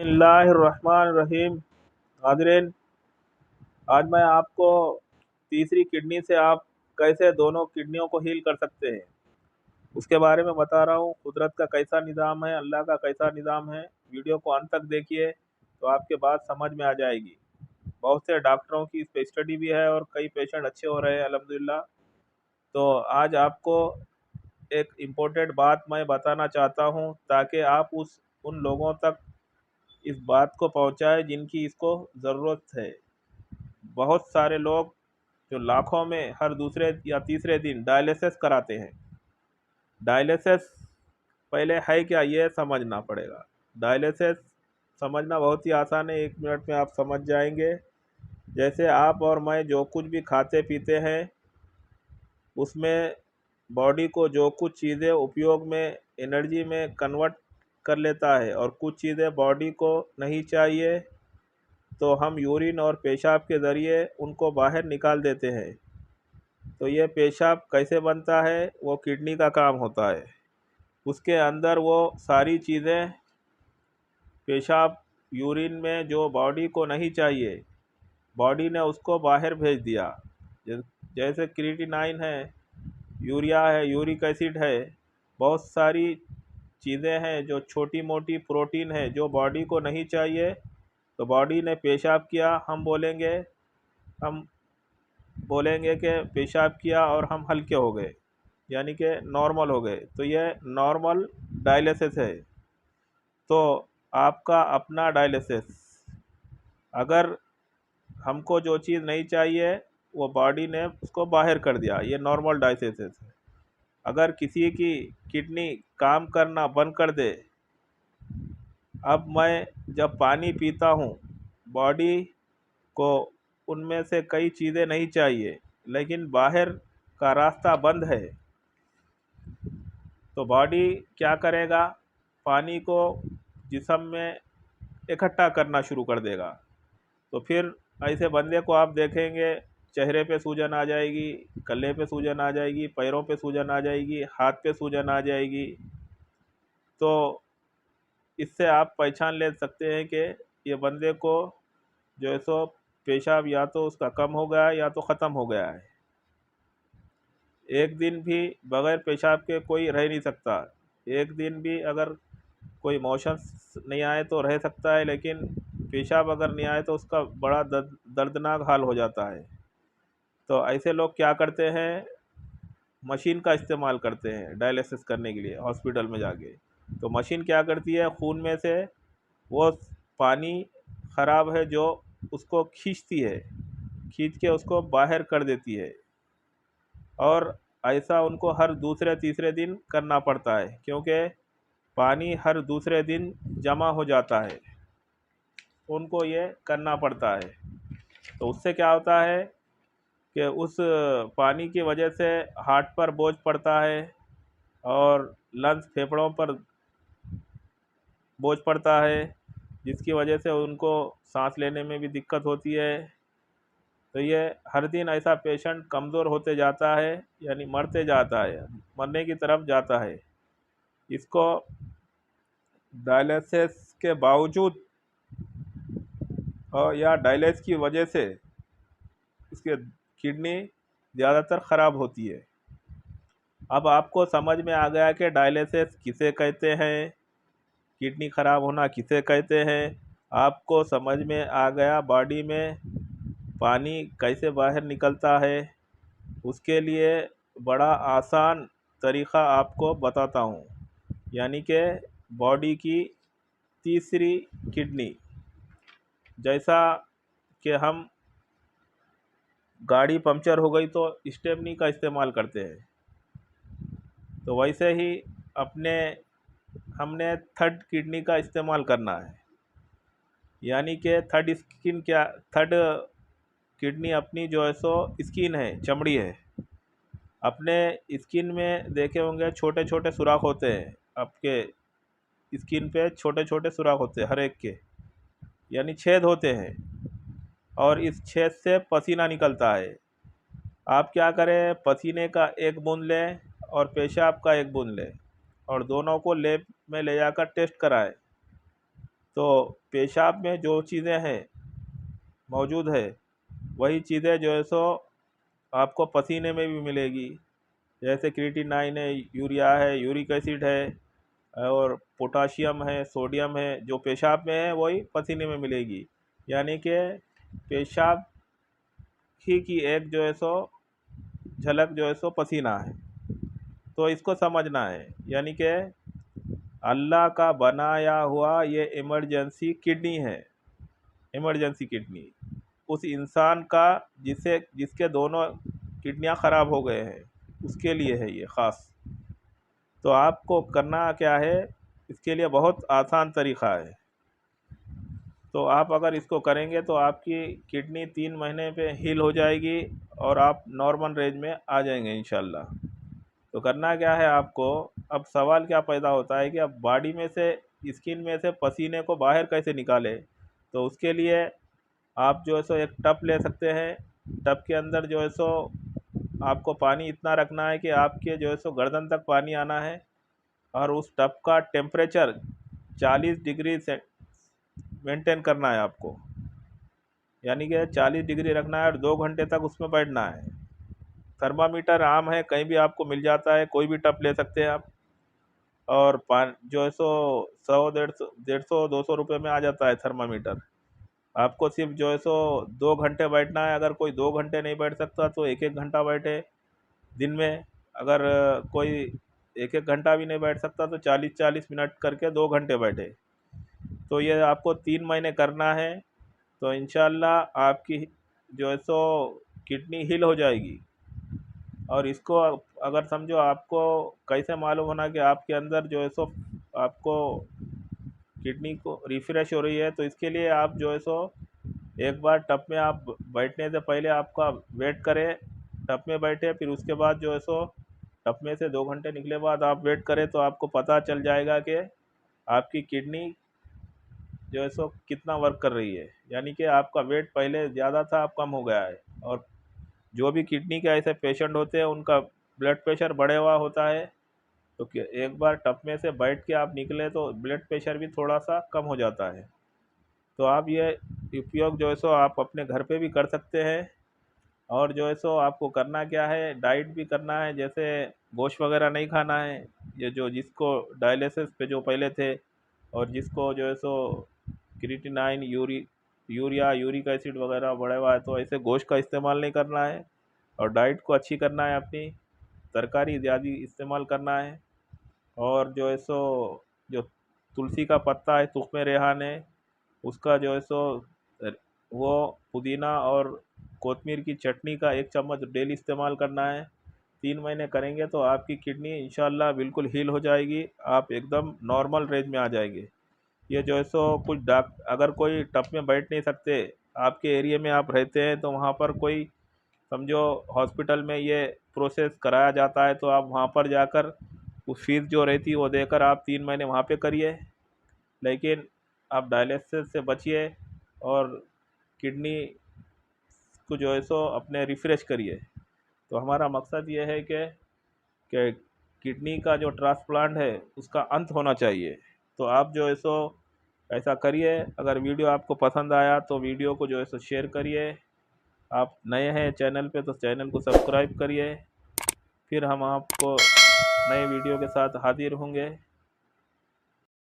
बिस्मिल्लाहिर्रहमानिर्रहीम। नाज़रीन, आज मैं आपको तीसरी किडनी से आप कैसे दोनों किडनियों को हील कर सकते हैं उसके बारे में बता रहा हूँ। कुदरत का कैसा निज़ाम है, अल्लाह का कैसा निज़ाम है। वीडियो को अंत तक देखिए तो आपके बात समझ में आ जाएगी। बहुत से डॉक्टरों की इस पे स्टडी भी है और कई पेशेंट अच्छे हो रहे हैं अल्हम्दुलिल्लाह। तो आज आपको एक इम्पोर्टेंट बात मैं बताना चाहता हूँ ताकि आप उन लोगों तक इस बात को पहुंचाए जिनकी इसको ज़रूरत है। बहुत सारे लोग जो लाखों में हर दूसरे या तीसरे दिन डायलिसिस कराते हैं। डायलिसिस पहले है क्या, ये समझना पड़ेगा। डायलिसिस समझना बहुत ही आसान है, 1 मिनट में आप समझ जाएंगे। जैसे आप और मैं जो कुछ भी खाते पीते हैं उसमें बॉडी को जो कुछ चीज़ें उपयोग में एनर्जी में कन्वर्ट कर लेता है और कुछ चीज़ें बॉडी को नहीं चाहिए तो हम यूरिन और पेशाब के ज़रिए उनको बाहर निकाल देते हैं। तो ये पेशाब कैसे बनता है, वो किडनी का काम होता है। उसके अंदर वो सारी चीज़ें पेशाब यूरिन में जो बॉडी को नहीं चाहिए, बॉडी ने उसको बाहर भेज दिया। जैसे क्रिएटिनाइन है, यूरिया है, यूरिक एसिड है, बहुत सारी चीज़ें हैं जो छोटी मोटी प्रोटीन है जो बॉडी को नहीं चाहिए। तो बॉडी ने पेशाब किया, हम बोलेंगे कि पेशाब किया और हम हल्के हो गए, यानी कि नॉर्मल हो गए। तो ये नॉर्मल डायलिसिस है। तो आपका अपना डायलिसिस, अगर हमको जो चीज़ नहीं चाहिए वो बॉडी ने उसको बाहर कर दिया, ये नॉर्मल डायलिसिस है। अगर किसी की किडनी काम करना बंद कर दे, अब मैं जब पानी पीता हूँ बॉडी को उनमें से कई चीज़ें नहीं चाहिए लेकिन बाहर का रास्ता बंद है, तो बॉडी क्या करेगा, पानी को जिस्म में इकट्ठा करना शुरू कर देगा। तो फिर ऐसे बंदे को आप देखेंगे चेहरे पे सूजन आ जाएगी, गले पे सूजन आ जाएगी, पैरों पे सूजन आ जाएगी, हाथ पे सूजन आ जाएगी। तो इससे आप पहचान ले सकते हैं कि ये बंदे को जो है सो पेशाब या तो उसका कम हो गया या तो ख़त्म हो गया है। एक दिन भी बग़ैर पेशाब के कोई रह नहीं सकता। एक दिन भी अगर कोई मोशंस नहीं आए तो रह सकता है, लेकिन पेशाब अगर नहीं आए तो उसका बड़ा दर्दनाक हाल हो जाता है। तो ऐसे लोग क्या करते हैं, मशीन का इस्तेमाल करते हैं डायलिसिस करने के लिए हॉस्पिटल में जाके। तो मशीन क्या करती है, खून में से वो पानी ख़राब है जो उसको खींचती है, खींच के उसको बाहर कर देती है। और ऐसा उनको हर दूसरे तीसरे दिन करना पड़ता है क्योंकि पानी हर दूसरे दिन जमा हो जाता है, उनको ये करना पड़ता है। तो उससे क्या होता है कि उस पानी की वजह से हार्ट पर बोझ पड़ता है और लंग्स फेफड़ों पर बोझ पड़ता है, जिसकी वजह से उनको सांस लेने में भी दिक्कत होती है। तो ये हर दिन ऐसा पेशेंट कमज़ोर होते जाता है, यानी मरते जाता है, मरने की तरफ जाता है। इसको डायलिसिस के बावजूद और या डायलिसिस की वजह से इसके किडनी ज़्यादातर ख़राब होती है। अब आपको समझ में आ गया कि डायलिसिस किसे कहते हैं, किडनी ख़राब होना किसे कहते हैं। आपको समझ में आ गया बॉडी में पानी कैसे बाहर निकलता है। उसके लिए बड़ा आसान तरीक़ा आपको बताता हूँ, यानी कि बॉडी की तीसरी किडनी। जैसा कि हम गाड़ी पंक्चर हो गई तो स्टेपनी का इस्तेमाल करते हैं, तो वैसे ही हमने थर्ड किडनी का इस्तेमाल करना है। यानी कि थर्ड किडनी अपनी जो है सो स्किन है, चमड़ी है। अपने स्किन में देखे होंगे छोटे छोटे सुराख होते हैं, आपके स्किन पे छोटे छोटे सुराख होते हैं हर एक के, यानी छेद होते हैं, और इस छेद से पसीना निकलता है। आप क्या करें, पसीने का एक बूंद लें और पेशाब का एक बूंद लें और दोनों को लैब में ले जाकर टेस्ट कराएं। तो पेशाब में जो चीज़ें हैं मौजूद है वही चीज़ें जो है सो आपको पसीने में भी मिलेगी। जैसे क्रिएटिनाइन है, यूरिया है, यूरिक एसिड है और पोटाशियम है, सोडियम है, जो पेशाब में है वही पसीने में मिलेगी। यानी कि पेशाब ही की एक जो है सो झलक जो है सो पसीना है। तो इसको समझना है, यानी कि अल्लाह का बनाया हुआ ये इमरजेंसी किडनी है। इमरजेंसी किडनी उस इंसान का जिसके दोनों किडनियां ख़राब हो गए हैं उसके लिए है ये ख़ास। तो आपको करना क्या है, इसके लिए बहुत आसान तरीक़ा है। तो आप अगर इसको करेंगे तो आपकी किडनी 3 महीने पे हील हो जाएगी और आप नॉर्मल रेंज में आ जाएंगे इंशाल्लाह। तो करना क्या है आपको, अब सवाल क्या पैदा होता है कि अब बॉडी में से, स्किन में से पसीने को बाहर कैसे निकालें। तो उसके लिए आप जो है सो एक टब ले सकते हैं। टब के अंदर जो है सो आपको पानी इतना रखना है कि आपके जो है सो गर्दन तक पानी आना है और उस टब का टेम्परेचर 40 डिग्री से मेंटेन करना है आपको। यानी कि 40 डिग्री रखना है और 2 घंटे तक उसमें बैठना है। थर्मामीटर आम है, कहीं भी आपको मिल जाता है, कोई भी टब ले सकते हैं आप। और जो है सो 100 150 150 200 रुपये में आ जाता है थर्मामीटर। आपको सिर्फ जो है सो 2 घंटे बैठना है। अगर कोई 2 घंटे नहीं बैठ सकता तो 1 1 घंटा बैठे दिन में। अगर कोई 1 1 घंटा भी नहीं बैठ सकता तो 40 40 मिनट करके 2 घंटे बैठे। तो ये आपको 3 महीने करना है। तो इंशाल्लाह आपकी जो है सो किडनी हील हो जाएगी। और इसको अगर समझो आपको कैसे मालूम होना कि आपके अंदर जो है सो आपको किडनी को रिफ़्रेश हो रही है, तो इसके लिए आप जो है सो एक बार टब में आप बैठने से पहले आपका वेट करें, टब में बैठे, फिर उसके बाद जो है सो टब में से 2 घंटे निकले बाद आप वेट करें तो आपको पता चल जाएगा कि आपकी किडनी जो है सो कितना वर्क कर रही है। यानी कि आपका वेट पहले ज़्यादा था, अब कम हो गया है। और जो भी किडनी के ऐसे पेशेंट होते हैं उनका ब्लड प्रेशर बढ़ा हुआ होता है। तो एक बार टब में से बैठ के आप निकले तो ब्लड प्रेशर भी थोड़ा सा कम हो जाता है। तो आप ये उपयोग जो है सो आप अपने घर पे भी कर सकते हैं। और जो है सो आपको करना क्या है, डाइट भी करना है। जैसे गोश्त वगैरह नहीं खाना है। ये जो जिसको डायलिसिस पे जो पहले थे और जिसको जो है सो क्रिएटिनाइन, यूरिया, यूरिक एसिड वगैरह बढ़ा हुआ है, तो ऐसे गोश्त का इस्तेमाल नहीं करना है। और डाइट को अच्छी करना है अपनी, तरकारी ज़्यादा इस्तेमाल करना है। और जो है सो जो तुलसी का पत्ता है, तुख्मे रेहान है, उसका जो है सो वो पुदीना और कोतमीर की चटनी का 1 चम्मच डेली इस्तेमाल करना है। 3 महीने करेंगे तो आपकी किडनी इंशाल्लाह बिल्कुल हील हो जाएगी। आप एकदम नॉर्मल रेंज में आ जाएंगे। ये जो है सो कुछ अगर कोई टब में बैठ नहीं सकते, आपके एरिया में आप रहते हैं, तो वहाँ पर कोई समझो हॉस्पिटल में ये प्रोसेस कराया जाता है, तो आप वहाँ पर जाकर उस फीस जो रहती है वो देकर आप 3 महीने वहाँ पे करिए। लेकिन आप डायलिसिस से बचिए और किडनी को जो है सो अपने रिफ़्रेश करिए। तो हमारा मकसद ये है कि किडनी का जो ट्रांसप्लांट है उसका अंत होना चाहिए। तो आप जो है सो ऐसा करिए। अगर वीडियो आपको पसंद आया तो वीडियो को जो है सो शेयर करिए। आप नए हैं चैनल पे तो चैनल को सब्सक्राइब करिए। फिर हम आपको नए वीडियो के साथ हाजिर होंगे।